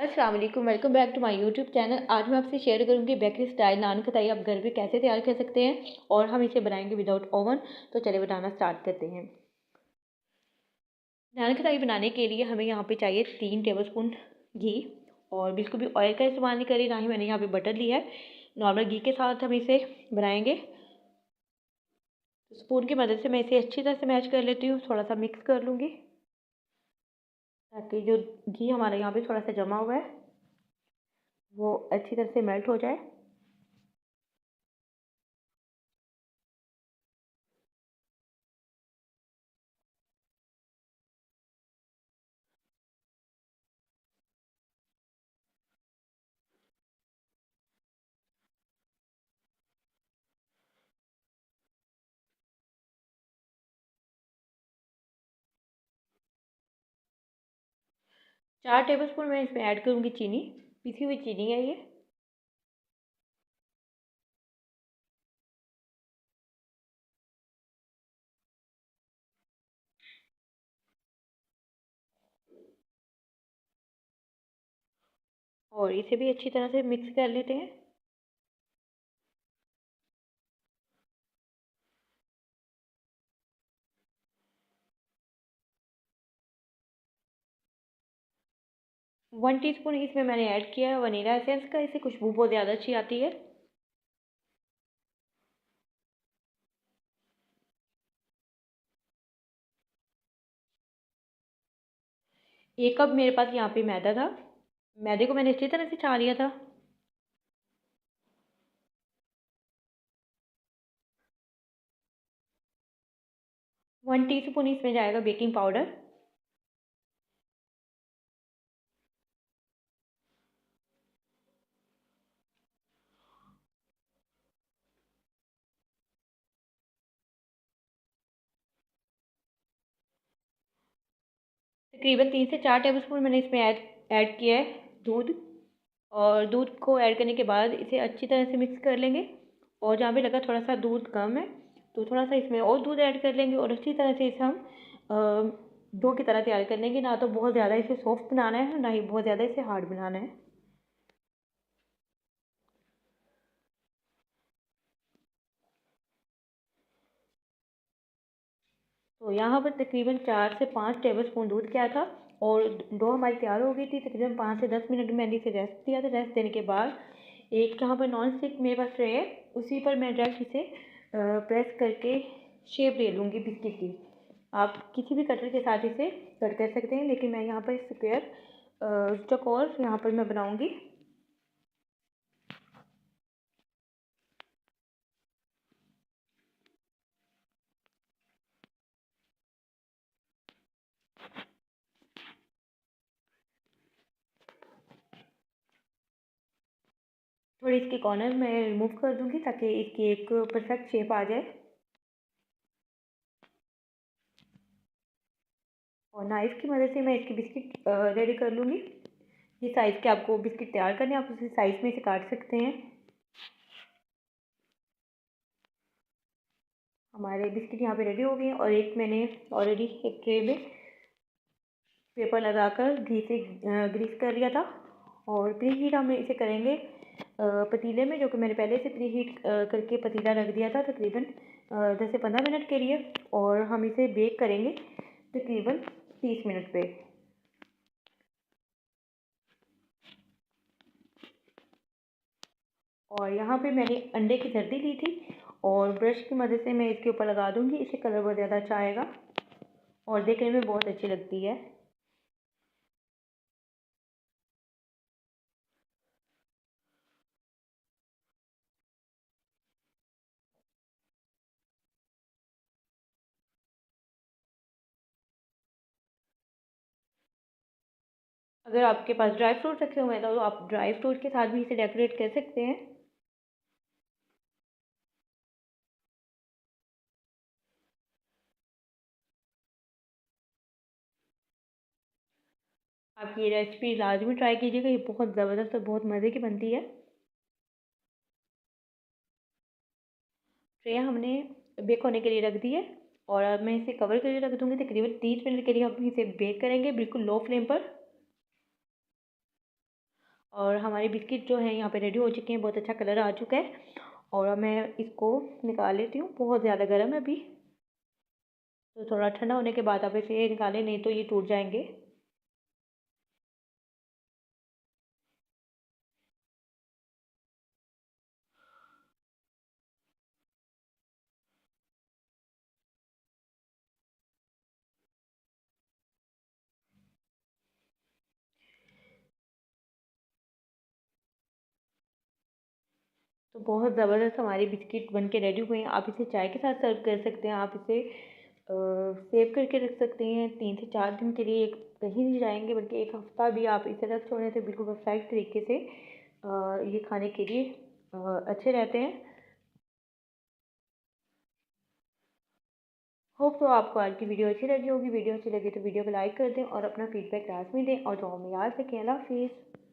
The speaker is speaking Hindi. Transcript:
अस्सलाम वालेकुम, welcome back to my YouTube channel. आज मैं आपसे शेयर करूंगी बेकरी स्टाइल नान खटाई आप घर पे कैसे तैयार कर सकते हैं और हम इसे बनाएंगे विदाउट ओवन। तो चलिए बनाना स्टार्ट करते हैं। नान खटाई बनाने के लिए हमें यहाँ पे चाहिए 3 टेबलस्पून घी। और बिल्कुल भी ऑयल का इस्तेमाल नहीं करें, ना ही मैंने यहाँ पे बटर लिया है। नॉर्मल घी के साथ हम इसे बनाएंगे। स्पून की मदद से मैं इसे अच्छी तरह से मैश कर लेती हूँ, थोड़ा सा मिक्स कर लूँगी ताकि जो घी हमारे यहाँ पे थोड़ा सा जमा हुआ है वो अच्छी तरह से मेल्ट हो जाए। 4 टेबलस्पून मैं इसमें ऐड करूँगी चीनी। पिसी हुई चीनी है ये। और इसे भी अच्छी तरह से मिक्स कर लेते हैं। वन टीस्पून इसमें मैंने ऐड किया है वनीला एसेंस का, इससे खुशबू बहुत ज़्यादा अच्छी आती है। एक कप मेरे पास यहाँ पे मैदा था। मैदे को मैंने अच्छी तरह से छान लिया था। वन टीस्पून इसमें जाएगा बेकिंग पाउडर। तकरीबन 3 से 4 टेबलस्पून मैंने इसमें ऐड किया है दूध। और दूध को ऐड करने के बाद इसे अच्छी तरह से मिक्स कर लेंगे। और जहाँ पे लगा थोड़ा सा दूध कम है तो थोड़ा सा इसमें और दूध ऐड कर लेंगे और अच्छी तरह से इसे हम डो की तरह तैयार कर लेंगे। ना तो बहुत ज़्यादा इसे सॉफ्ट बनाना है, ना ही बहुत ज़्यादा इसे हार्ड बनाना है। तो यहाँ पर तकरीबन 4 से 5 टेबलस्पून दूध किया था। और डो हमारी तैयार हो गई थी। तकरीबन 5 से 10 मिनट मैंने इसे रेस्ट दिया था। रेस्ट देने के बाद एक यहाँ पर नॉन स्टिक मेरे पास ट्रे है, उसी पर मैं डायरेक्ट इसे प्रेस करके शेप दे लूँगी बिस्किट की। आप किसी भी कटर के साथ इसे कट कर सकते हैं, लेकिन मैं यहाँ पर स्क्वायर चौकोर यहाँ पर मैं बनाऊँगी। थोड़ी इसके कॉर्नर मैं रिमूव कर दूँगी ताकि इसकी एक परफेक्ट शेप आ जाए। और नाइफ़ की मदद से मैं इसकी बिस्किट रेडी कर लूँगी। जिस साइज़ के आपको बिस्किट तैयार करने हैं आप उसी साइज़ में इसे काट सकते हैं। हमारे बिस्किट यहाँ पे रेडी हो गए हैं। और एक मैंने ऑलरेडी एक ट्रे में पेपर लगाकर घी से ग्रीस कर लिया था। और प्री हीट हम इसे करेंगे पतीले में, जो कि मैंने पहले से प्री हीट करके पतीला रख दिया था तकरीबन 10 से 15 मिनट के लिए। और हम इसे बेक करेंगे तकरीबन 30 मिनट पे। और यहाँ पे मैंने अंडे की जर्दी ली थी और ब्रश की मदद से मैं इसके ऊपर लगा दूँगी। इससे कलर बहुत ज़्यादा अच्छा आएगा और देखने में बहुत अच्छी लगती है। अगर आपके पास ड्राई फ्रूट रखे हुए हैं तो आप ड्राई फ्रूट के साथ भी इसे डेकोरेट कर सकते हैं। आप ये रेसिपी लाजमी ट्राई कीजिएगा, ये बहुत ज़बरदस्त और बहुत मज़े की बनती है। ट्रे हमने बेक होने के लिए रख दी है। और अब मैं इसे कवर करके रख दूँगी। तकरीबन 30 मिनट के लिए हम इसे बेक करेंगे बिल्कुल लो फ्लेम पर। और हमारे बिस्किट जो है यहाँ पे रेडी हो चुके हैं, बहुत अच्छा कलर आ चुका है। और अब मैं इसको निकाल लेती हूँ, बहुत ज़्यादा गर्म है अभी, तो थोड़ा ठंडा होने के बाद आप इसे निकालें, नहीं तो ये टूट जाएंगे। तो बहुत ज़बरदस्त हमारे बिस्किट बन के रेडी हुए हैं। आप इसे चाय के साथ सर्व कर सकते हैं, आप इसे सेव करके रख सकते हैं 3 से 4 दिन के लिए, कहीं नहीं जाएंगे, बल्कि 1 हफ्ता भी आप इसे रख छोड़ने से बिल्कुल परफेक्ट तरीके से ये खाने के लिए अच्छे रहते हैं। होप तो आपको आज की वीडियो अच्छी लगी होगी। वीडियो अच्छी लगी तो वीडियो को लाइक कर दें और अपना फीडबैक लाजमी दें और दुआ में याद रखें। अल्लाह हाफिज़।